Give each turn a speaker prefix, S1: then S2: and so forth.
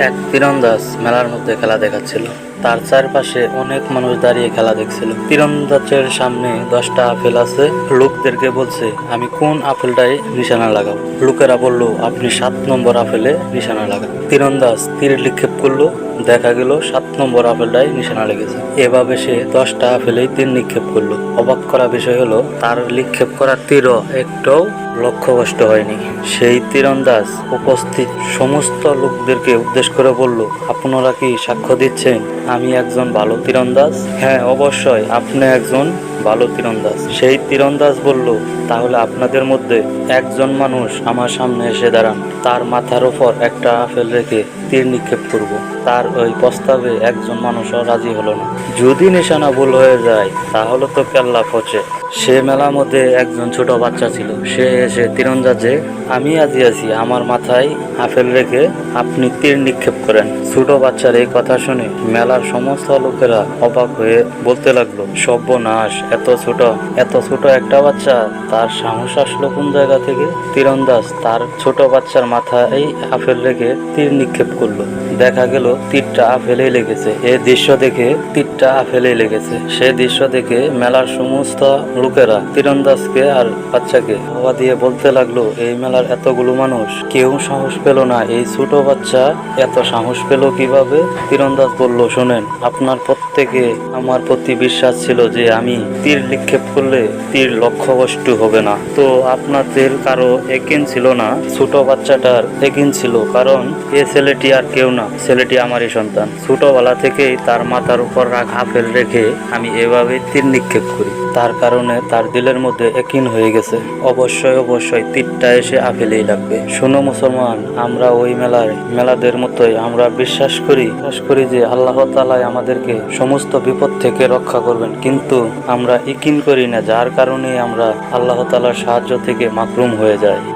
S1: এক তীরন্দাজ মেলার মধ্যে খেলা দেখাচ্ছিল। তার চারপাশে অনেক মানুষ দাঁড়িয়ে খেলা দেখছিল। তীরন্দাজের সামনে 10টা আপেল আছে। লোকদেরকে বলছে, আমি কোন আপেলটাই নিশানা লাগাবো। লোকেরা বলল, আপনি 7 নম্বর আপেলে নিশানা লাগান। তীরন্দাজ তীর নিক্ষেপ করলো। দেখা গেল 7 নম্বর আপেলটাই নিশানা লেগেছে। এভাবে সে 10টা আপেলেই তীর নিক্ষেপ করলো। অবাক করা বিষয় হলো, তার নিক্ষেপ করা তীরও একটাও লক্ষ্যভ্রষ্ট হয়নি। সেই তীরন্দাজ উপস্থিত সমস্ত লোকদেরকে উদ্দেশ্য করে বলল, আপনারা কি সাক্ষ্য দিচ্ছেন আমি একজন ভালো তীরন্দাজ? হ্যাঁ, অবশ্যই আপনি একজন ভালো তীরন্দাজ। সেই তীরন্দাজ বলল, তাহলে আপনাদের মধ্যে একজন মানুষ আমার সামনে এসে দাঁড়ান, তার মাথার উপর একটা আপেল রেখে তীর নিক্ষেপ করব। তার ওই প্রস্তাবে একজন মানুষও রাজি হলো না। যদি নিশানা ভুল হয়ে যায় তাহলে তো কেল্লা পচে। সে মেলার মধ্যে একজন ছোট বাচ্চা ছিল। সে এসে তীরন্দাজে, আমি আছি আমার মাথায় আপেল রেখে আপনি তীর নিক্ষেপ করেন। ছোট বাচ্চার এই কথা শুনে মেলার সমস্ত লোকেরা অবাক হয়ে বলতে লাগলো, সর্বনাশ, এত ছোট একটা বাচ্চা, তার সাহস আসলো কোন জায়গা থেকে? তীরন্দাজ তার ছোট বাচ্চার মাথায় আপেল রেখে তীর নিক্ষেপ করলো। দেখা গেল তীরটা আপেলেই লেগেছে। এই দৃশ্য দেখে তীরটা আপেলেই লেগেছে। সেই দৃশ্য দেখে মেলার সমস্ত লোকেরা তীরন্দাজকে আর বাচ্চাকে হওয়া দিয়ে বলতে লাগলো, এই মেলার এতগুলো মানুষ কেউ সাহস পেল না, এই ছোট বাচ্চা এত সাহস পেল কিভাবে? তীরন্দাজ বলল, শোনেন, আপনার প্রত্যেকে আমার প্রতি বিশ্বাস ছিল যে আমি তীর নিক্ষেপ করলে তীর লক্ষ্যভ্রষ্ট হবে না। তো আপনাদের কারো একিন ছিল না, ছোট বাচ্চাটার একিন ছিল, কারণ এ ছেলেটি আর কেউ না, ছেলেটি আমারই সন্তান। ছোটবেলা থেকেই তার মাথার উপর আপেল রেখে আমি এভাবে তীর নিক্ষেপ করি, তার কারণে তার দিলের মধ্যে একিন হয়ে গেছে। অবশ্যই তীরটা এসে আপেলেই লাগবে। শোনো মুসলমান, আমরা ওই মেলাদের মতোই আমরা বিশ্বাস করি যে আল্লাহ তাআলাই আমাদেরকে সমস্ত বিপদ থেকে রক্ষা করবেন, কিন্তু আমরা ইকিন করি না, যার কারণে আমরা আল্লাহ তাআলার সাহায্য থেকে মাহরুম হয়ে যাই।